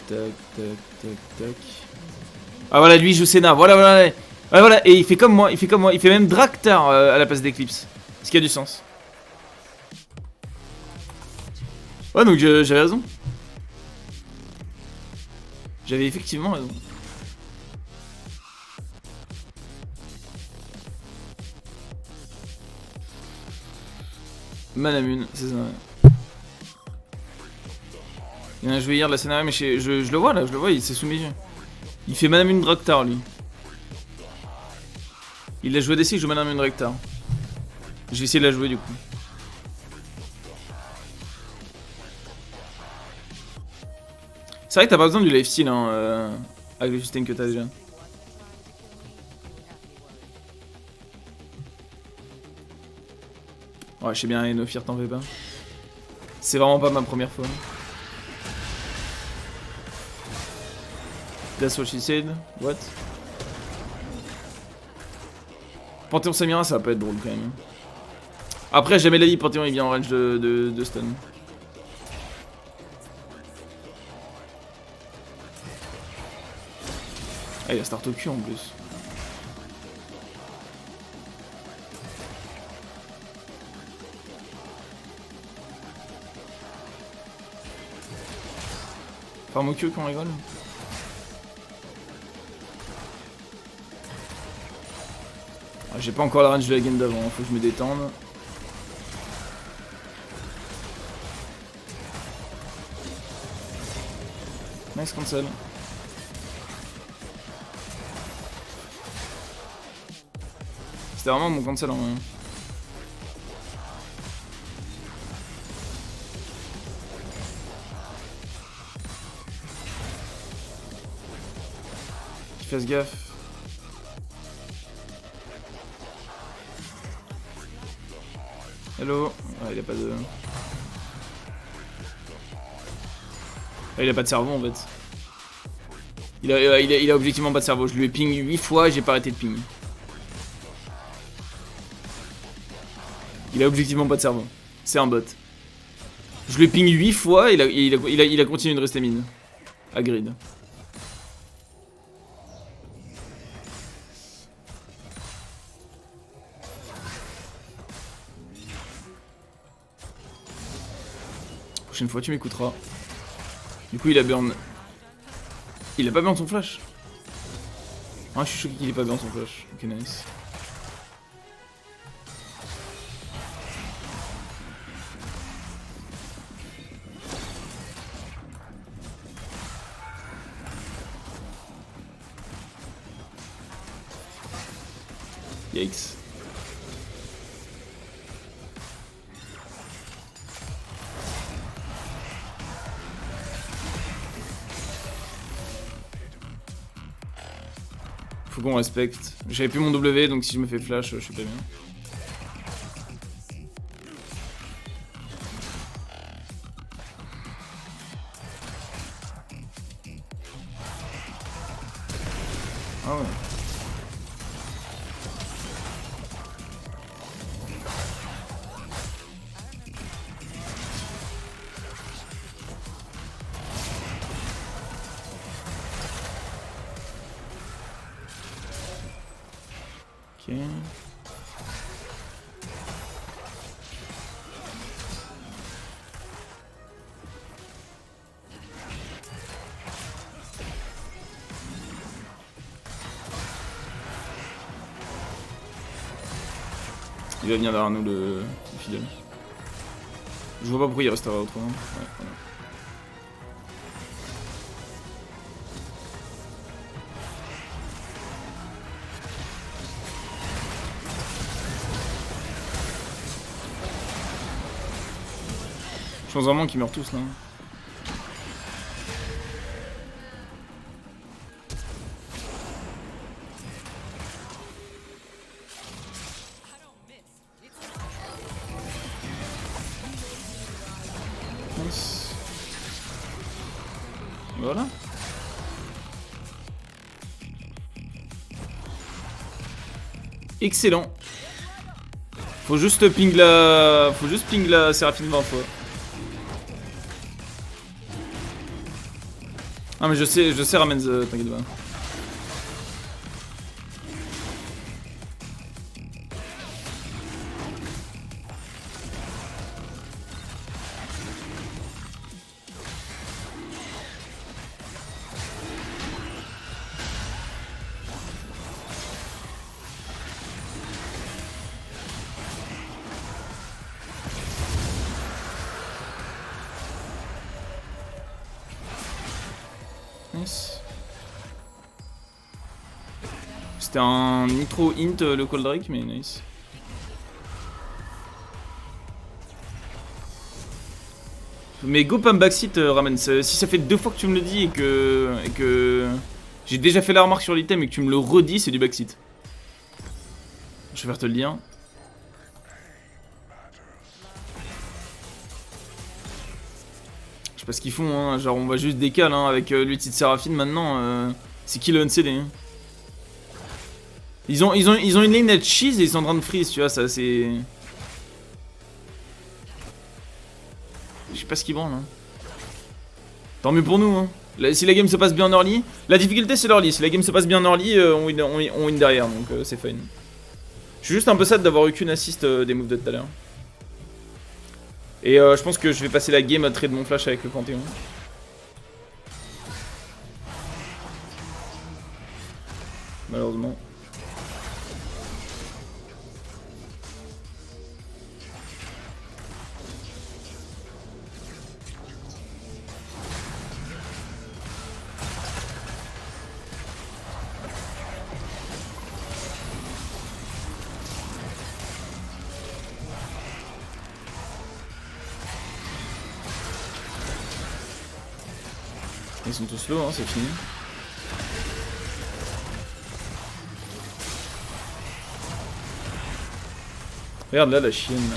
Tac, tac, tac, tac. Ah voilà, lui il joue Senna, voilà, voilà. Ouais, voilà, et il fait comme moi, il fait même Draktar à la place d'Eclipse. Ce qui a du sens. Ouais, donc j'avais raison. J'avais effectivement raison. Manamune, c'est ça. Ouais. Il en a joué hier de la scénario, mais je le vois là, je le vois, il s'est sous mes yeux. Il fait Manamune Draktar lui. Il a joué DC, il joue Manamune Draktar. Je vais essayer de la jouer du coup. C'est vrai que t'as pas besoin du lifesteal hein, avec le sustain que t'as déjà. Ouais, je sais bien, Enofir, t'en fais pas. C'est vraiment pas ma première fois. That's what she said. What? Panthéon Samira, ça va pas être drôle quand même. Après, jamais la dit, Panthéon il vient en range de stun. Ah, il a start au cul en plus. Farm au cul quand on rigole. Ah, j'ai pas encore la range de la game d'avant, faut que je me détende. Nice cancel. C'était vraiment mon cancel en main. Fasse gaffe. Hello. Ah, il a pas de... Ah, il a pas de cerveau en fait. Il a objectivement pas de cerveau. Je lui ai ping 8 fois et j'ai pas arrêté de ping. Il a objectivement pas de cerveau. C'est un bot. Je lui ai ping 8 fois et il a continué de rester mine. À grid. Prochaine fois tu m'écouteras. Du coup il a burn. Il a pas burn son flash. Ah je suis choqué qu'il ait pas burn son flash. Ok nice. Yikes. Faut qu'on respecte. J'avais plus mon W donc si je me fais flash, je suis pas bien. Ah ouais. Ok. Il va venir derrière nous le fidèle. Je vois pas pourquoi il restera autrement. Ouais, voilà. Je pense vraiment qu'ils meurent tous là. Nice. Voilà. Excellent. Faut juste ping la Séraphine 20 fois. Ah mais je sais Ramens, t'inquiète pas. Nice. C'était un nitro int le Cold Drake, mais nice. Mais go pump backseat Ramen, si ça fait 2 fois que tu me le dis et que j'ai déjà fait la remarque sur l'item et que tu me le redis, c'est du backseat. Je vais faire te le dire. Je sais pas ce qu'ils font, hein. Genre on va juste décaler hein, avec l'ulti de Seraphine maintenant. C'est qui le NCD hein. Ils ont une lane net cheese et ils sont en train de freeze, tu vois, ça c'est... Je sais pas ce qu'ils branlent hein. Tant mieux pour nous hein. Si la game se passe bien en early, la difficulté c'est l'early, si la game se passe bien en early, on win derrière, donc c'est fine. Je suis juste un peu sad d'avoir eu qu'une assist des moves de tout à l'heure. Et je pense que je vais passer la game à trade mon flash avec le Panthéon. Malheureusement. Ils sont tous low, hein, c'est fini. Regarde là la chienne là.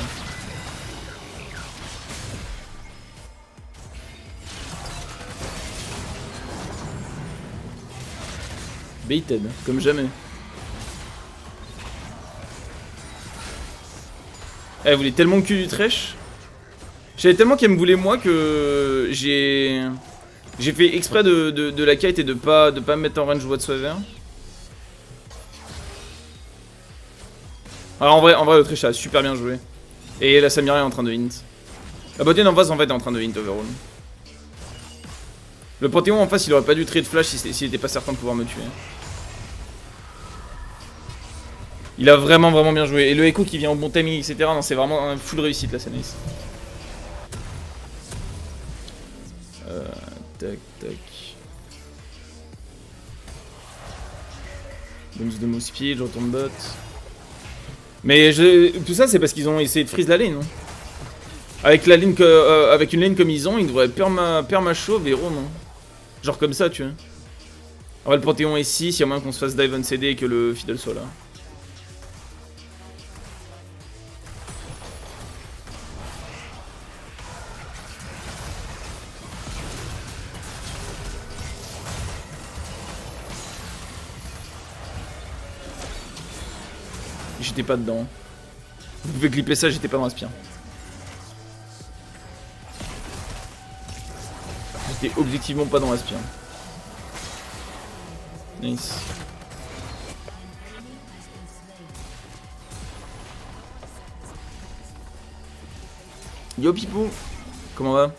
Baited, comme jamais. Elle voulait tellement le cul du trèche. J'avais tellement qu'elle me voulait moi que j'ai fait exprès de la kite et de pas me mettre en range whatsoever. Alors en vrai le trèche a super bien joué. Et la Samira est en train de hint. La botienne en face en fait est en train de hint overall. Le Panthéon en face il aurait pas dû trade flash s'il était pas certain de pouvoir me tuer. Il a vraiment bien joué. Et le Echo qui vient au bon timing etc. Non c'est vraiment un full réussite là c'est nice. Tac tac. Bonus de move speed, je retourne bot. Mais tout ça c'est parce qu'ils ont essayé de freeze la lane. Hein. Avec une lane comme ils ont, ils devraient perma chauve et héros non. Genre comme ça tu vois. En vrai le Panthéon est 6, il y a moyen qu'on se fasse dive on CD et que le Fiddle soit là. J'étais pas dedans. Vous pouvez clipper ça, j'étais pas dans Aspire. J'étais objectivement pas dans Aspire. Nice. Yo Pipou, comment va?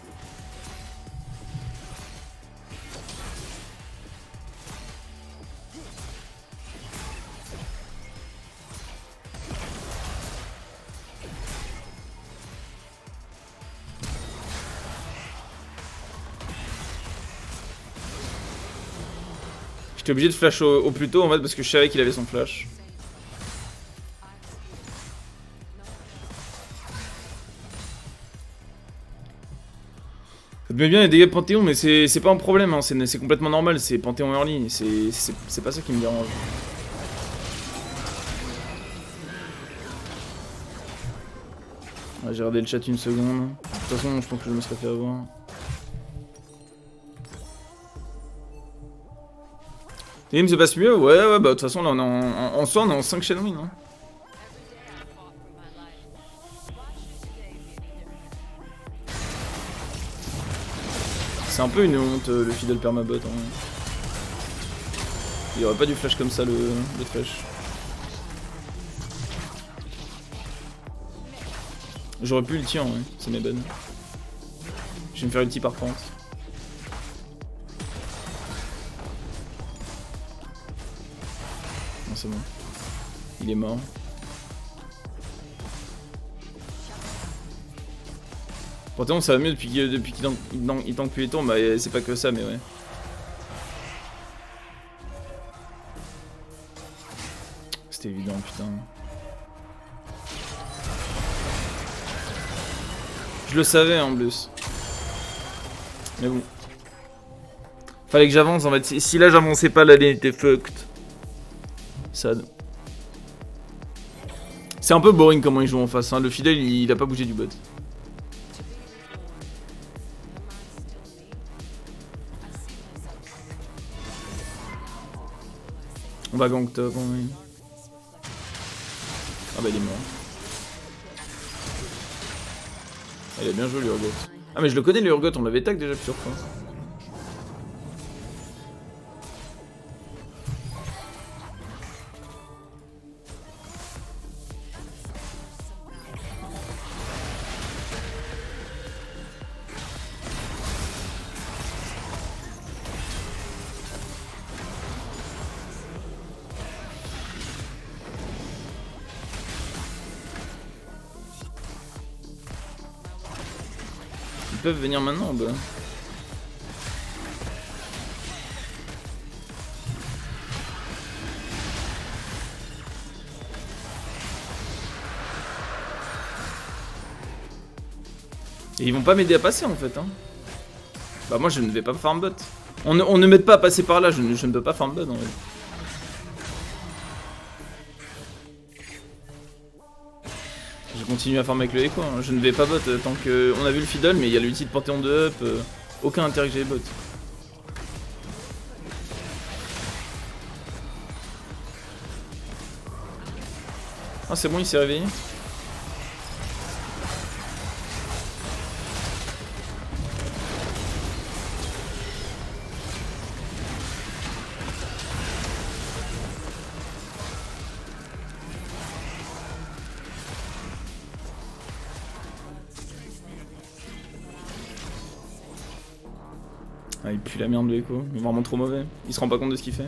J'étais obligé de flash au plus tôt en fait parce que je savais qu'il avait son flash. Ça te met bien les dégâts de Panthéon mais c'est pas un problème, hein. C'est complètement normal, c'est Panthéon early, c'est pas ça qui me dérange. Ouais, j'ai regardé le chat une seconde. De toute façon je pense que je me serais fait avoir. La game se passe mieux? Ouais, bah de toute façon là on est en soi on est en 5 chain win. Hein. C'est un peu une honte le fidèle permabot. Hein. Il aurait pas dû flash comme ça le trash. J'aurais pu ulti en vrai, c'est mes bonnes. Je vais me faire ulti par pente. Non c'est bon. Il est mort. Pourtant ça va mieux depuis qu'il tank plus les tours, bah c'est pas que ça mais ouais. C'était évident putain. Je le savais en plus. Mais bon. Fallait que j'avance en fait. Si là j'avançais pas, la lane était fucked. Sad. C'est un peu boring comment il joue en face. Hein. Le fidèle il a pas bougé du bot. On va gank top. Oui. Ah bah il est mort. Ah, il a bien joué l'Urgot. Ah mais je le connais l'Urgot, on l'avait tag déjà plusieurs fois. Ils peuvent venir maintenant bah. Et ils vont pas m'aider à passer en fait hein. Bah moi je ne vais pas farm bot. On ne m'aide pas à passer par là, je ne peux pas farm bot en fait. Je continue à farm avec le echo, hein. Je ne vais pas bot tant que... On a vu le fiddle mais il y a l'ulti de Panthéon de up, aucun intérêt que j'ai bot. Ah c'est bon il s'est réveillé. Ah, il pue la merde de Echo, il est vraiment trop mauvais. Il se rend pas compte de ce qu'il fait.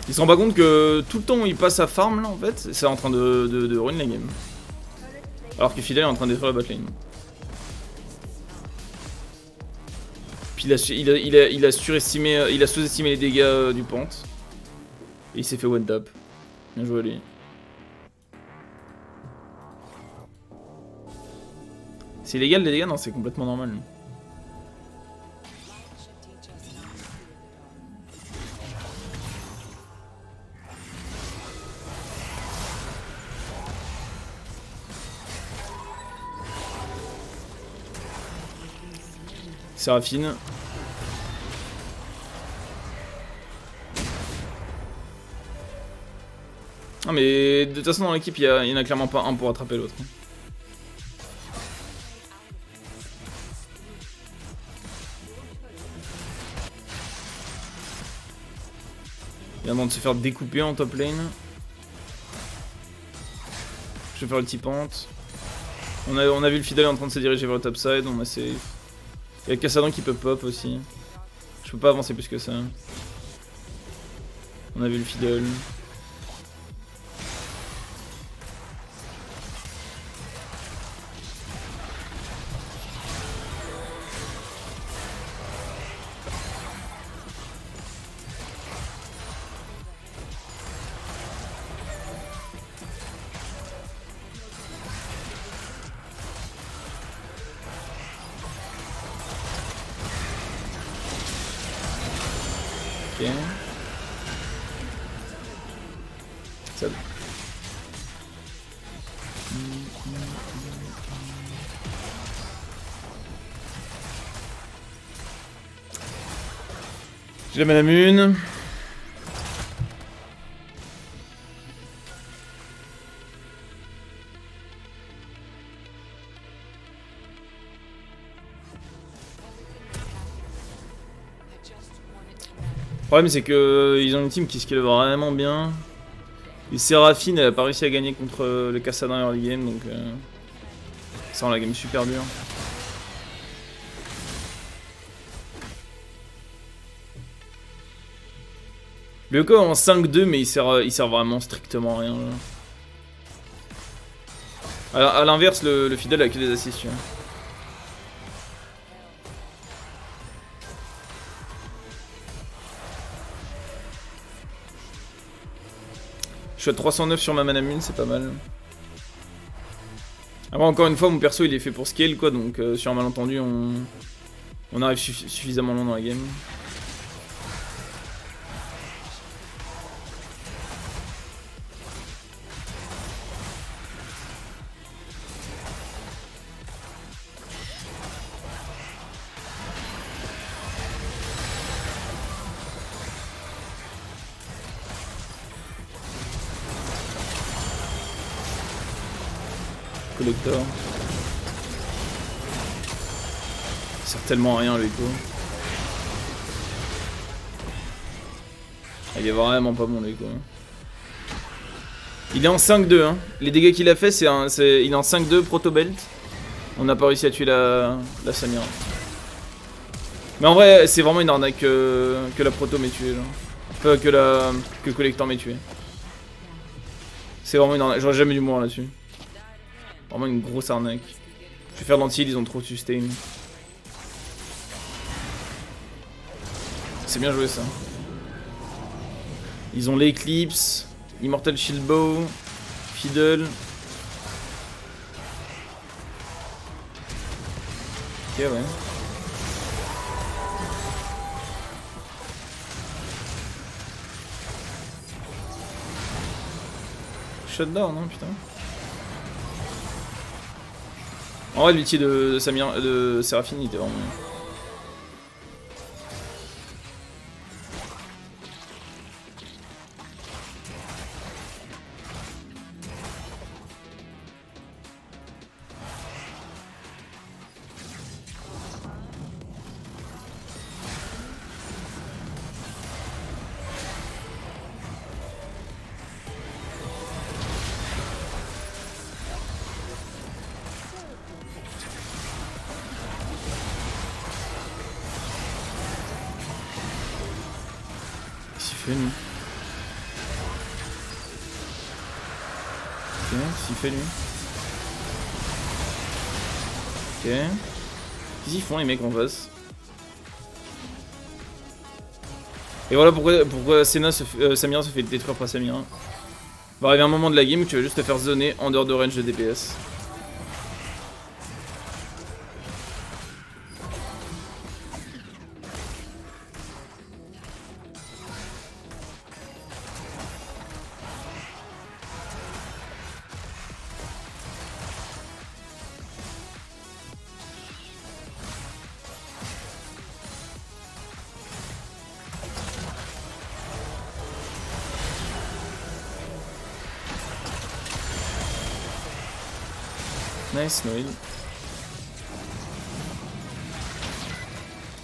Il se rend pas compte que tout le temps où il passe à farm là en fait, c'est en train de ruin la game. Alors que Fidel est en train de détruire la botlane. Puis il a surestimé, il a sous-estimé les dégâts du Pant. Et il s'est fait one tap. Bien joué à lui. C'est illégal les dégâts? Non, c'est complètement normal. Séraphine. Ah mais de toute façon dans l'équipe il y en a clairement pas un pour attraper l'autre. Il y a un moment de se faire découper en top lane. Je vais faire le petit pente. On a vu le Fidel en train de se diriger vers le top side, on a safe. Il y a Cassadon qui peut pop aussi. Je peux pas avancer plus que ça. On a vu le Fidel. Ok. Ça... J'ai la manamune. Le problème c'est que ils ont une team qui scale vraiment bien. Et Séraphine elle a pas réussi à gagner contre le Kassadin early game donc ça rend la game super dure. Le Yoko en 5-2 mais il sert vraiment strictement à rien. À l'inverse le Fidel a que des assists. Tu vois. Je suis à 309 sur ma manamune, c'est pas mal. Après encore une fois mon perso il est fait pour scale quoi donc sur un malentendu on arrive suffisamment loin dans la game. Collector. Il sert tellement à rien le Echo. Ah, il est vraiment pas bon le Echo. Il est en 5-2 hein. Les dégâts qu'il a fait il est en 5-2 proto belt. On n'a pas réussi à tuer la Samira. Mais en vrai c'est vraiment une arnaque que la proto m'ait tué genre. Enfin que le collector m'ait tué. C'est vraiment une arnaque, j'aurais jamais dû mourir là-dessus. Vraiment une grosse arnaque. Je vais faire l'anti-heal, ils ont trop sustain. C'est bien joué ça. Ils ont l'Eclipse, Immortal Shield Bow, Fiddle. Ok ouais. Shutdown hein putain. En vrai l'ulti de Séraphine il était vraiment bien. Fait lui. Ok, s'il fait lui. Ok. Qu'est-ce qu'ils font les mecs en face? Et voilà pourquoi Samira se fait détruire par Samira. Va arriver un moment de la game où tu vas juste te faire zoner en dehors de range de DPS. Nice, Noël.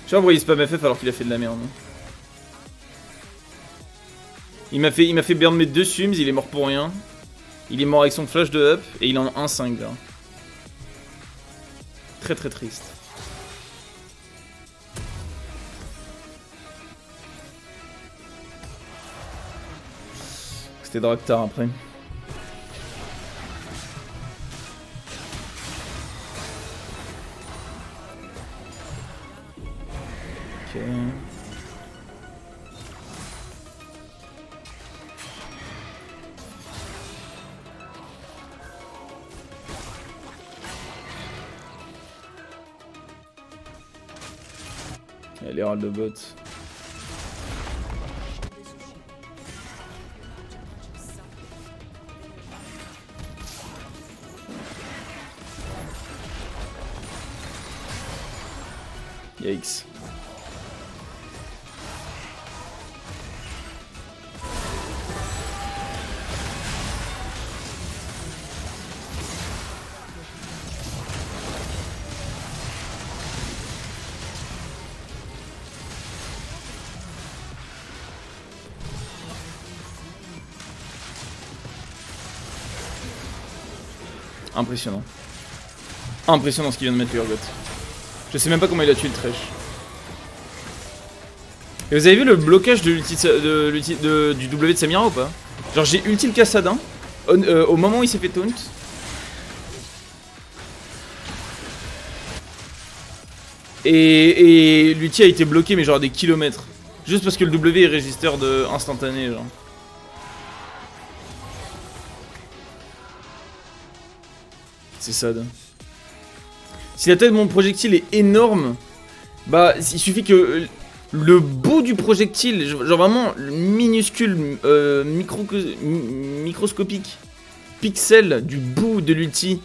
Je sais pas pourquoi il spam FF alors qu'il a fait de la merde. Il m'a fait burn mes 2 sums, il est mort pour rien. Il est mort avec son flash de up et il en a 1-5 là. Très très triste. C'était Draktar après. Ok. Elle est de bot. Yikes. Impressionnant. Impressionnant ce qu'il vient de mettre, Urgot. Je sais même pas comment il a tué le Thresh. Et vous avez vu le blocage de du W de Samira ou pas? Genre j'ai ulti le Kassadin au moment où il s'est fait taunt. Et l'ulti a été bloqué mais genre des kilomètres. Juste parce que le W est register de instantané genre. C'est sad. Si la taille de mon projectile est énorme, bah il suffit que le bout du projectile, genre vraiment minuscule, microscopique, pixel du bout de l'ulti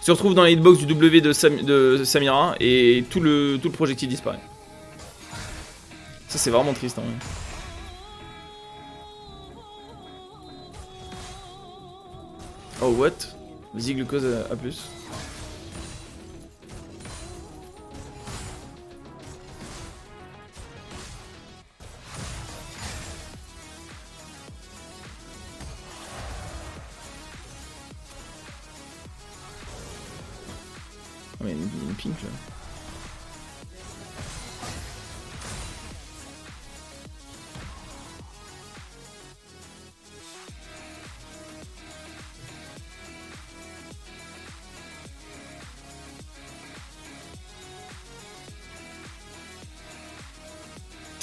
se retrouve dans la hitbox du W de Samira et tout le projectile disparaît. Ça c'est vraiment triste en vrai. Oh what? Vas-y glucose à plus. Oh, mais il y a une pink là.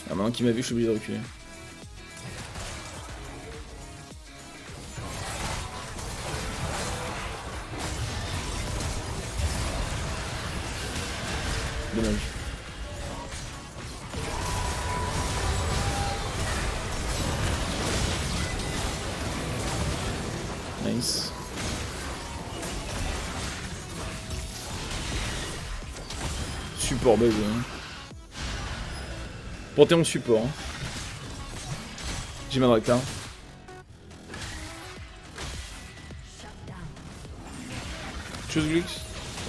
Ah, maintenant qu'il m'a vu, je suis obligé de reculer. Dommage. Nice. Support base. Hein. Panthéon support. Hein. J'ai ma Draktar. Chose Glux.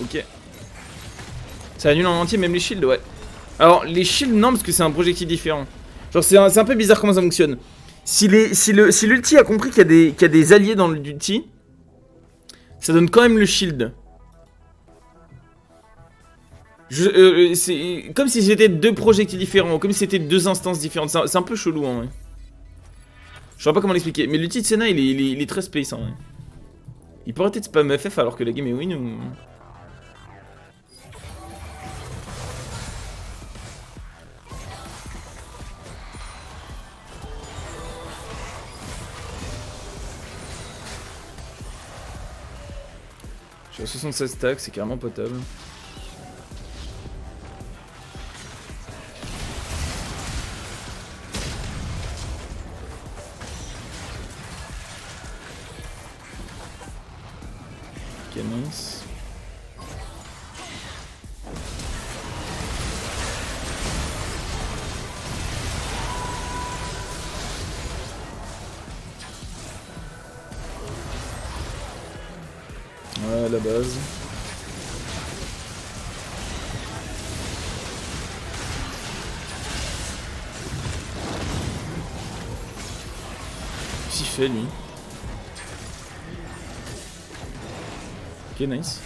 Ok. Ça annule en entier même les shields, ouais. Alors les shields non parce que c'est un projectile différent. Genre c'est un peu bizarre comment ça fonctionne. Si l'ulti a compris qu'il y a des alliés dans l'ulti, ça donne quand même le shield. C'est comme si c'était deux projectiles différents, comme si c'était deux instances différentes. C'est un peu chelou en vrai. Je sais pas comment l'expliquer. Mais l'ulti de Senna il est très space en vrai. Il pourrait être spam FF alors que la game est win ou... Je suis à 76 stacks, c'est carrément potable. Ok, nice. Ouais, la base. Qu'est-ce qu'il fait lui? Ok, nice.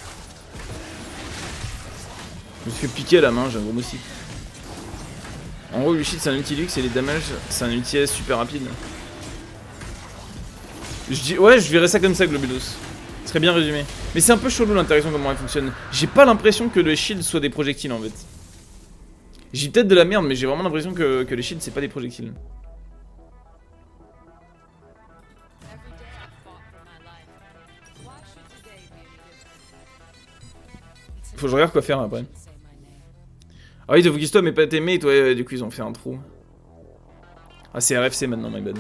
Je me suis fait piquer à la main, j'ai un gros moustique. En gros, le shit c'est un ulti luxe et les damages c'est un ulti S super rapide. Ouais, je verrais ça comme ça, Globulus. Ce serait bien résumé. Mais c'est un peu chelou l'interaction, comment elle fonctionne. J'ai pas l'impression que les shields soient des projectiles en fait. J'ai peut-être de la merde, mais j'ai vraiment l'impression que les shields c'est pas des projectiles. Faut que je regarde quoi faire après. Ah oui, te focus toi mais pas tes mates, ouais, du coup ils ont fait un trou. Ah c'est RFC maintenant, my bad.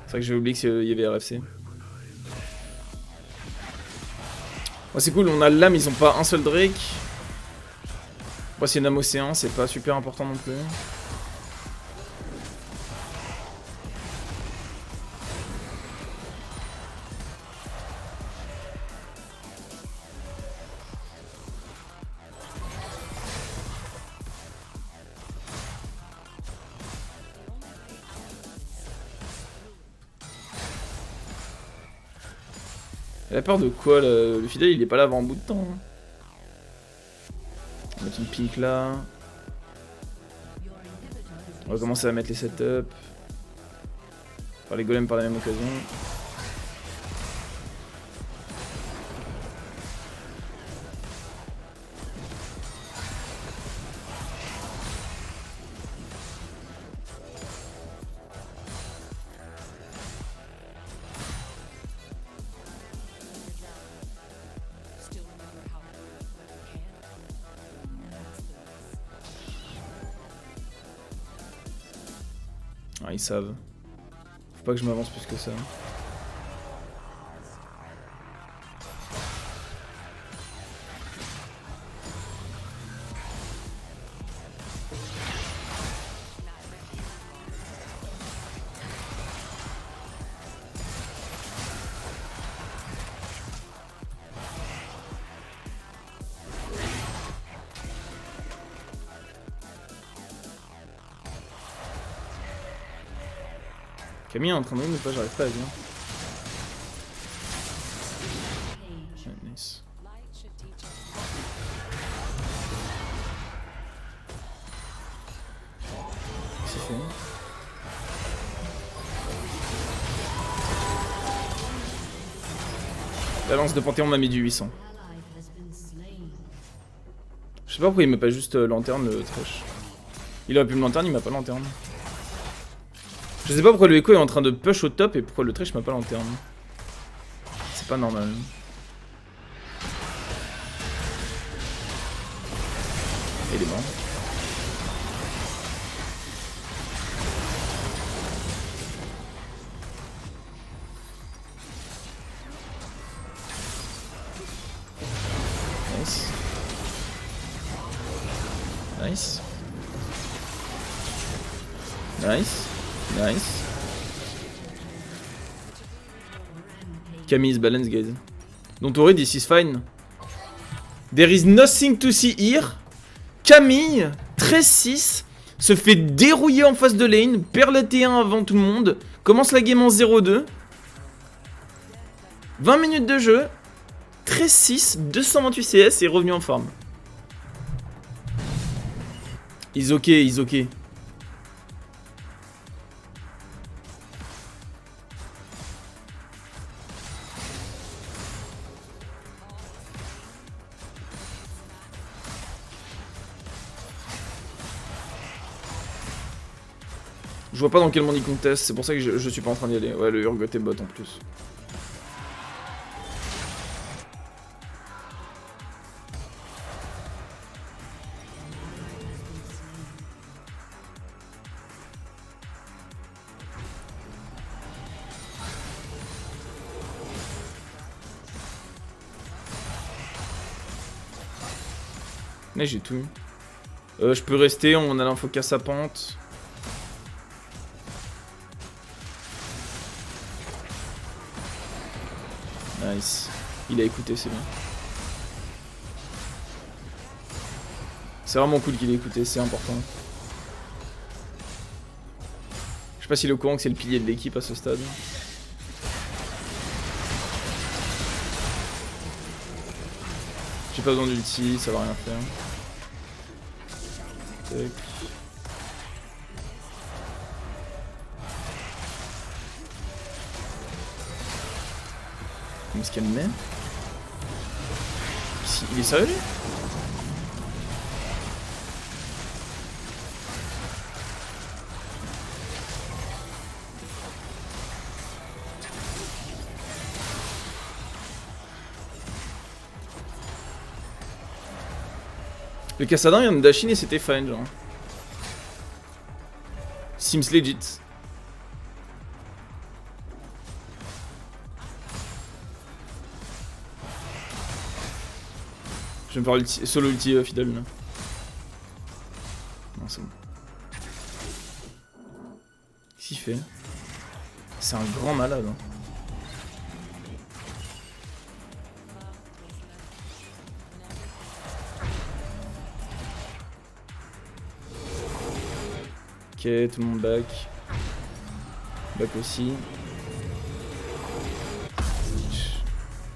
C'est vrai que j'ai oublié qu'il y avait RFC. Oh, c'est cool, on a l'âme, ils ont pas un seul Drake. Bon, c'est une âme océan, c'est pas super important non plus. Elle a peur de quoi là? Le fidèle il est pas là avant un bout de temps. Hein. On va mettre une pink là. On va commencer à mettre les setups. Faire les golems par la même occasion. Ah, ils savent. Faut pas que je m'avance plus que ça. Camille est en train de mais pas, j'arrive pas à dire. Ouais, nice. C'est fait. La lance de Panthéon m'a mis du 800. Je sais pas pourquoi il met pas juste lanterne le trash. Il aurait pu me lanterne, il m'a pas lanterne. Je sais pas pourquoi le Echo est en train de push au top et pourquoi le trash m'a pas lanterne. C'est pas normal. Et il est mort. Nice. Nice. Nice. Nice. Camille is balanced, guys. Don't worry, this is fine. There is nothing to see here. Camille, 13-6, se fait dérouiller en face de lane, perd la T1 avant tout le monde, commence la game en 0-2. 20 minutes de jeu, 13-6, 228 CS et revenu en forme. He's okay, he's okay. Je vois pas dans quel monde il conteste, c'est pour ça que je suis pas en train d'y aller. Ouais, le Urgot est bot en plus. Mais j'ai tout. Je peux rester, on a l'info casse sa pente. Nice. Il a écouté, c'est bien. C'est vraiment cool qu'il ait écouté, c'est important. Je sais pas s'il est au courant que c'est le pilier de l'équipe à ce stade. J'ai pas besoin d'ulti, ça va rien faire. Tac. Est-ce qu'elle met? Il est sérieux lui? Le Cassadin vient de dashin et c'était fine genre. Seems legit. Je vais me faire solo ulti fidèle là. Non c'est bon. Qu'est-ce qu'il fait? C'est un grand malade hein. Ok, tout le monde back. Back aussi.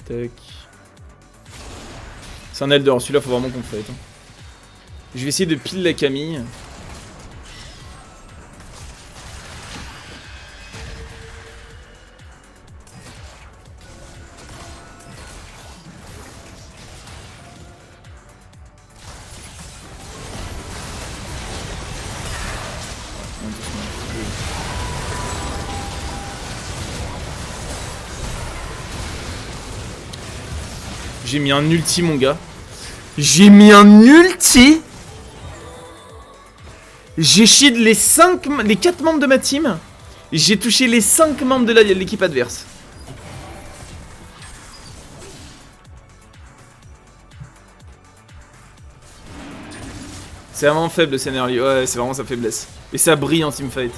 Tac. C'est un Elder, celui-là faut vraiment qu'on le fasse. Hein. Je vais essayer de pile la Camille. J'ai mis un ulti, mon gars. J'ai mis un ulti. J'ai shield les 4 membres de ma team. J'ai touché les 5 membres de l'équipe adverse. C'est vraiment faible le scénario. Ouais, c'est vraiment sa faiblesse. Et ça brille en teamfight.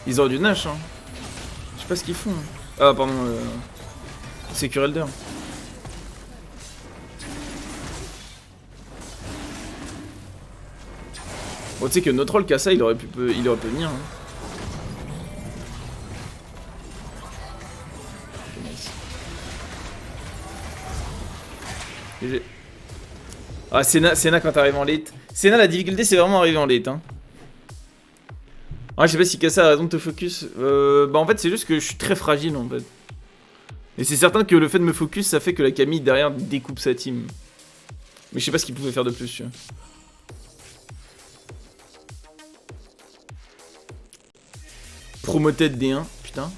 Ils auraient du Nash, hein. Je sais pas ce qu'ils font. Ah, pardon. C'est Elder. Bon, tu sais que notre rôle Kassa, il aurait pu venir. Hein. GG. Ah, Senna quand t'arrives en late. Senna, la difficulté, c'est vraiment arriver en late. Hein. Ah, je sais pas si Kassa a raison de te focus. Bah, en fait, c'est juste que je suis très fragile en fait. Et c'est certain que le fait de me focus, ça fait que la Camille derrière découpe sa team. Mais je sais pas ce qu'il pouvait faire de plus, tu vois. Promoted D1, putain.